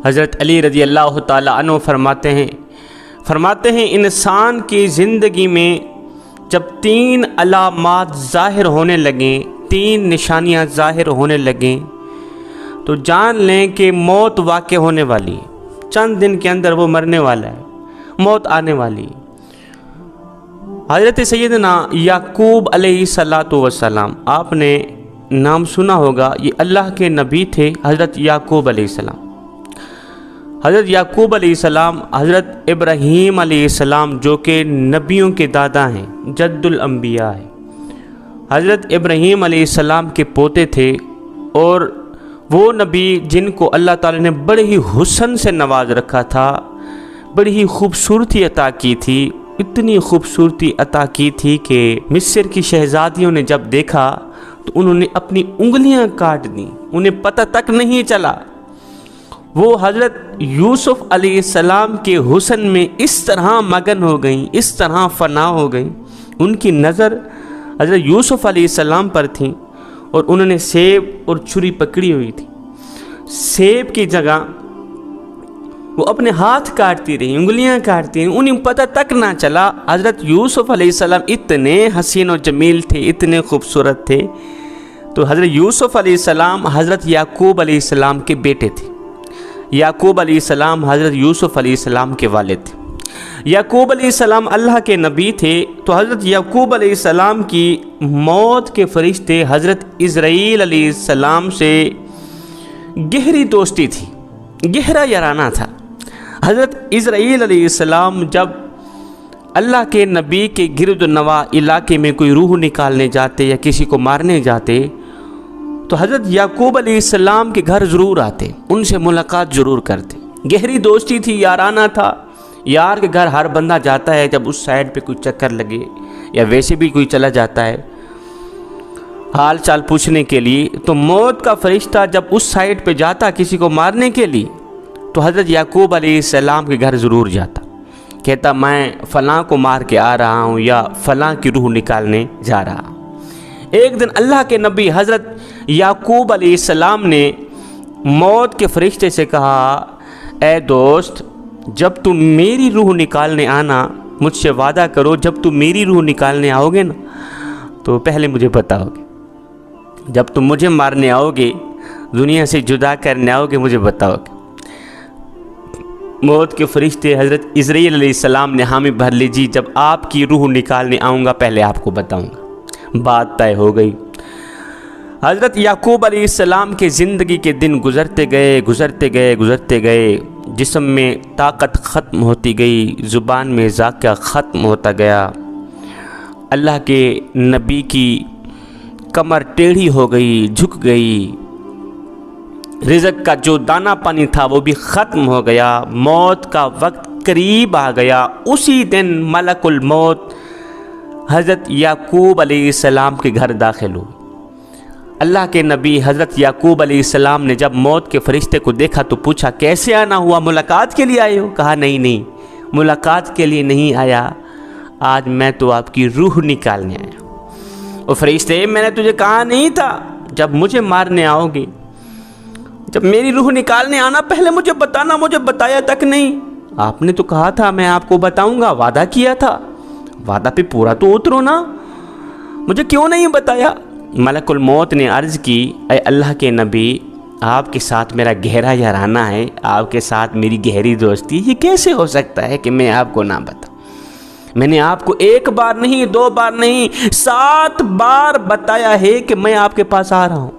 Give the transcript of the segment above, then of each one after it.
حضرت علی رضی اللہ تعالیٰ عنہ فرماتے ہیں انسان کی زندگی میں جب 3 علامات ظاہر ہونے لگیں، 3 نشانیاں ظاہر ہونے لگیں تو جان لیں کہ موت واقع ہونے والی ہے، چند دن کے اندر وہ مرنے والا ہے، موت آنے والی ہے۔ حضرت سیدنا یعقوب علیہ السلام، آپ نے نام سنا ہوگا، یہ اللہ کے نبی تھے، حضرت یعقوب علیہ السلام۔ حضرت یعقوب علیہ السلام حضرت ابراہیم علیہ السلام جو کہ نبیوں کے دادا ہیں، جد الانبیاء ہیں، حضرت ابراہیم علیہ السلام کے پوتے تھے، اور وہ نبی جن کو اللہ تعالی نے بڑے ہی حسن سے نواز رکھا تھا، بڑی ہی خوبصورتی عطا کی تھی، اتنی خوبصورتی عطا کی تھی کہ مصر کی شہزادیوں نے جب دیکھا تو انہوں نے اپنی انگلیاں کاٹ دیں، انہیں پتہ تک نہیں چلا۔ وہ حضرت یوسف علیہ السلام کے حسن میں اس طرح مگن ہو گئیں، اس طرح فنا ہو گئیں، ان کی نظر حضرت یوسف علیہ السلام پر تھیں، اور انہوں نے سیب اور چھری پکڑی ہوئی تھی، سیب کی جگہ وہ اپنے ہاتھ کاٹتی رہی، انگلیاں کاٹتی رہی، انہیں پتہ تک نہ چلا۔ حضرت یوسف علیہ السلام اتنے حسین و جمیل تھے، اتنے خوبصورت تھے، تو حضرت یوسف علیہ السلام حضرت یعقوب علیہ السلام کے بیٹے تھے۔ یعقوب علیہ السلام حضرت یوسف علیہ السلام کے والد تھے۔ یعقوب علیہ السلام اللہ کے نبی تھے، تو حضرت یعقوب علیہ السلام کی موت کے فرشتے حضرت اسرائیل علیہ السلام سے گہری دوستی تھی، گہرا یارانہ تھا۔ حضرت اسرائیل علیہ السلام جب اللہ کے نبی کے گرد و نواح علاقے میں کوئی روح نکالنے جاتے یا کسی کو مارنے جاتے تو حضرت یعقوب علیہ السلام کے گھر ضرور آتے، ان سے ملاقات ضرور کرتے، گہری دوستی تھی، یارانہ تھا۔ یار کے گھر ہر بندہ جاتا ہے جب اس سائڈ پہ کوئی چکر لگے، یا ویسے بھی کوئی چلا جاتا ہے حال چال پوچھنے کے لیے، تو موت کا فرشتہ جب اس سائڈ پہ جاتا کسی کو مارنے کے لیے تو حضرت یعقوب علیہ السلام کے گھر ضرور جاتا، کہتا میں فلاں کو مار کے آ رہا ہوں یا فلاں کی روح نکالنے جا رہا ہوں۔ ایک دن اللہ کے نبی حضرت یعقوب علیہ السلام نے موت کے فرشتے سے کہا، اے دوست، جب تم میری روح نکالنے آنا، مجھ سے وعدہ کرو جب تم میری روح نکالنے آؤ گے نا تو پہلے مجھے بتاؤ گے، جب تم مجھے مارنے آؤ گے، دنیا سے جدا کرنے آؤ گے، مجھے بتاؤ گے۔ موت کے فرشتے حضرت اسرائیل علیہ السلام نے حامی بھر لی، جی جب آپ کی روح نکالنے آؤں گا پہلے آپ کو بتاؤں گا۔ بات طے ہو گئی۔ حضرت یعقوب علیہ السلام کے زندگی کے دن گزرتے گئے، جسم میں طاقت ختم ہوتی گئی، زبان میں ذائقہ ختم ہوتا گیا، اللہ کے نبی کی کمر ٹیڑھی ہو گئی، جھک گئی، رزق کا جو دانہ پانی تھا وہ بھی ختم ہو گیا، موت کا وقت قریب آ گیا۔ اسی دن ملک الموت حضرت یعقوب علیہ السلام کے گھر داخل ہوئے۔ اللہ کے نبی حضرت یعقوب علیہ السلام نے جب موت کے فرشتے کو دیکھا تو پوچھا، کیسے آنا ہوا، ملاقات کے لیے آئے ہو؟ کہا نہیں، ملاقات کے لیے نہیں آیا، آج میں تو آپ کی روح نکالنے آیا۔ اور فرشتے، میں نے تجھے کہا نہیں تھا جب مجھے مارنے آؤ گے، جب میری روح نکالنے آنا پہلے مجھے بتانا، مجھے بتایا تک نہیں۔ آپ نے تو کہا تھا میں آپ کو بتاؤں گا، وعدہ کیا تھا، وعدہ پہ پورا تو اترو نا، مجھے کیوں نہیں بتایا؟ ملک الموت نے عرض کی، اے اللہ کے نبی، آپ کے ساتھ میرا گہرا یارانہ ہے، آپ کے ساتھ میری گہری دوستی، یہ کیسے ہو سکتا ہے کہ میں آپ کو نہ بتاؤں؟ میں نے آپ کو 1 بار نہیں، 2 بار نہیں، 7 بار بتایا ہے کہ میں آپ کے پاس آ رہا ہوں،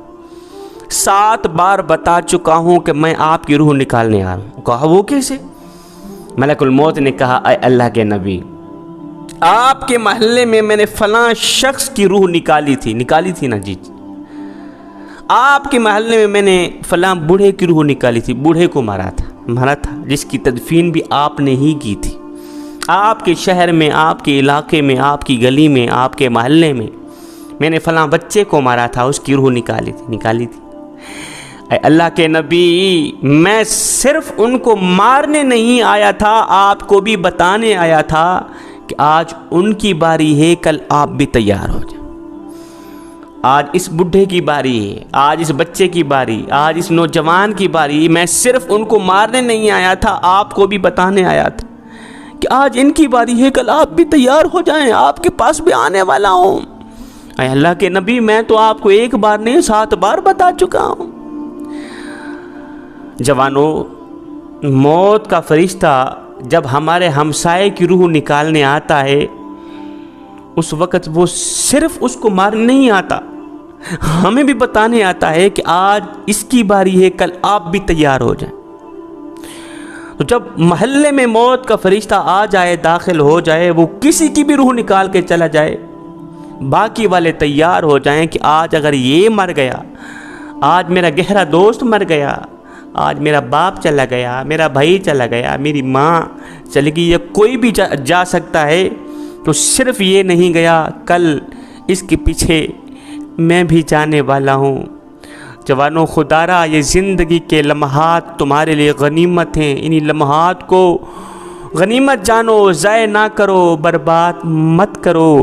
7 بار بتا چکا ہوں کہ میں آپ کی روح نکالنے آ رہا ہوں۔ کہا وہ کیسے؟ ملک الموت نے کہا، اے اللہ کے نبی، آپ کے محلے میں نے فلاں شخص کی روح نکالی تھی نا، جی آپ کے محلے میں نے فلاں بوڑھے کی روح نکالی تھی، بوڑھے کو مارا تھا، جس کی تدفین بھی آپ نے ہی کی تھی، آپ کے شہر میں، آپ کے علاقے میں، آپ کی گلی میں، آپ کے محلے میں نے فلاں بچے کو مارا تھا، اس کی روح نکالی تھی۔ اے اللہ کے نبی، میں صرف ان کو مارنے نہیں آیا تھا، آپ کو بھی بتانے آیا تھا کہ آج ان کی باری ہے، کل آپ بھی تیار ہو جائیں۔ آج اس بڈھے کی باری ہے، آج اس بچے کی باری، آج اس نوجوان کی باری۔ میں صرف ان کو مارنے نہیں آیا تھا، آپ کو بھی بتانے آیا تھا کہ آج ان کی باری ہے، کل آپ بھی تیار ہو جائیں، آپ کے پاس بھی آنے والا ہوں۔ اے اللہ کے نبی، میں تو آپ کو ایک بار نہیں 7 بار بتا چکا ہوں۔ جوانوں، موت کا فرشتہ جب ہمارے ہمسائے کی روح نکالنے آتا ہے، اس وقت وہ صرف اس کو مارنے نہیں آتا، ہمیں بھی بتانے آتا ہے کہ آج اس کی باری ہے، کل آپ بھی تیار ہو جائیں۔ تو جب محلے میں موت کا فرشتہ آ جائے، داخل ہو جائے، وہ کسی کی بھی روح نکال کے چلا جائے، باقی والے تیار ہو جائیں کہ آج اگر یہ مر گیا، آج میرا گہرا دوست مر گیا، آج میرا باپ چلا گیا، میرا بھائی چلا گیا، میری ماں چلی گئی، یا کوئی بھی جا سکتا ہے، تو صرف یہ نہیں گیا، کل اس کے پیچھے میں بھی جانے والا ہوں۔ جوانوں، خدا را یہ زندگی کے لمحات تمہارے لیے غنیمت ہیں، انہی لمحات کو غنیمت جانو، ضائع نہ کرو، برباد مت کرو۔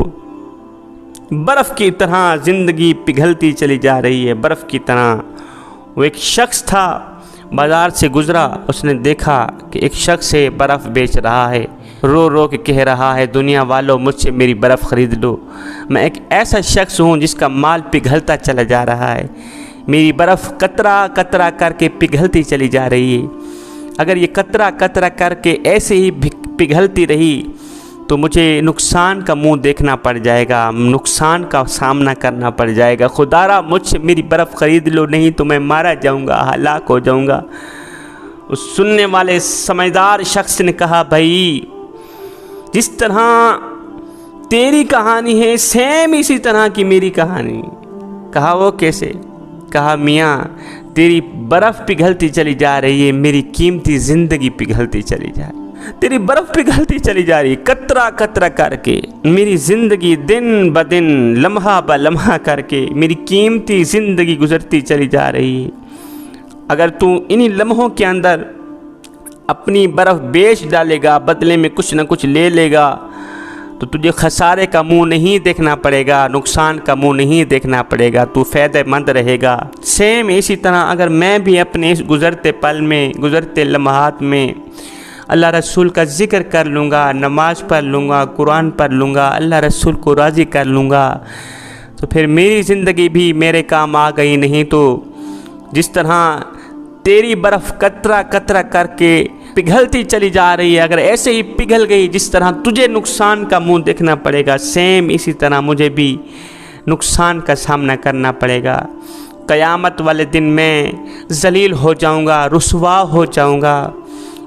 برف کی طرح زندگی پگھلتی چلی جا رہی ہے، برف کی طرح۔ وہ ایک شخص تھا، بازار سے گزرا، اس نے دیکھا کہ ایک شخص ہے برف بیچ رہا ہے، رو رو کے کہہ رہا ہے، دنیا والوں مجھ سے میری برف خرید لو، میں ایک ایسا شخص ہوں جس کا مال پگھلتا چلا جا رہا ہے، میری برف قطرہ قطرہ کر کے پگھلتی چلی جا رہی ہے، اگر یہ قطرہ قطرہ کر کے ایسے ہی پگھلتی رہی تو مجھے نقصان کا منہ دیکھنا پڑ جائے گا، نقصان کا سامنا کرنا پڑ جائے گا، خدا را مجھ سے میری برف خرید لو، نہیں تو میں مارا جاؤں گا، ہلاک ہو جاؤں گا۔ اس سننے والے سمجھدار شخص نے کہا، بھائی جس طرح تیری کہانی ہے سیم اسی طرح کی میری کہانی۔ کہا وہ کیسے؟ کہا میاں تیری برف پگھلتی چلی جا رہی ہے، میری قیمتی زندگی پگھلتی چلی جا رہی ہے، تیری برف پگھلتی چلی جا رہی ہے، قطرہ قطرہ کر کے میری زندگی دن بدن لمحہ بلمحہ کر کے میری قیمتی زندگی گزرتی چلی جا رہی ہے۔ اگر تو انہی لمحوں کے اندر اپنی برف بیچ ڈالے گا، بدلے میں کچھ نہ کچھ لے لے گا، تو تجھے خسارے کا منہ نہیں دیکھنا پڑے گا، نقصان کا منہ نہیں دیکھنا پڑے گا، تو فائدہ مند رہے گا۔ سیم اسی طرح اگر میں بھی اپنے اس گزرتے پل میں، گزرتے لمحات میں اللہ رسول کا ذکر کر لوں گا، نماز پڑھ لوں گا، قرآن پڑھ لوں گا، اللہ رسول کو راضی کر لوں گا، تو پھر میری زندگی بھی میرے کام آ گئی۔ نہیں تو جس طرح تیری برف قطرہ قطرہ کر کے پگھلتی چلی جا رہی ہے، اگر ایسے ہی پگھل گئی جس طرح تجھے نقصان کا منہ دیکھنا پڑے گا، سیم اسی طرح مجھے بھی نقصان کا سامنا کرنا پڑے گا۔ قیامت والے دن میں ذلیل ہو جاؤں گا، رسوا ہو جاؤں گا۔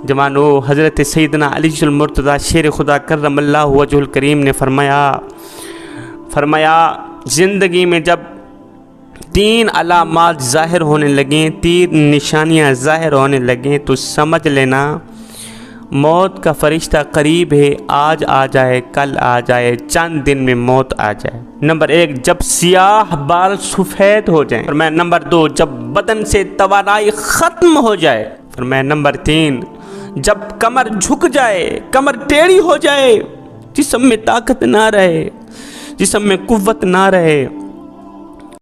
جوانو، حضرت سیدنا علی المرتضیٰ شیر خدا کرم اللہ وجہ الکریم نے فرمایا زندگی میں جب 3 علامات ظاہر ہونے لگیں، 3 نشانیاں ظاہر ہونے لگیں، تو سمجھ لینا موت کا فرشتہ قریب ہے، آج آ جائے، کل آ جائے، چند دن میں موت آ جائے۔ نمبر 1، جب سیاہ بال سفید ہو جائیں۔ فرمایا نمبر 2، جب بدن سے توانائی ختم ہو جائے۔ فرمایا نمبر 3، جب کمر جھک جائے، کمر ٹیڑھی ہو جائے، جسم میں طاقت نہ رہے، جسم میں قوت نہ رہے۔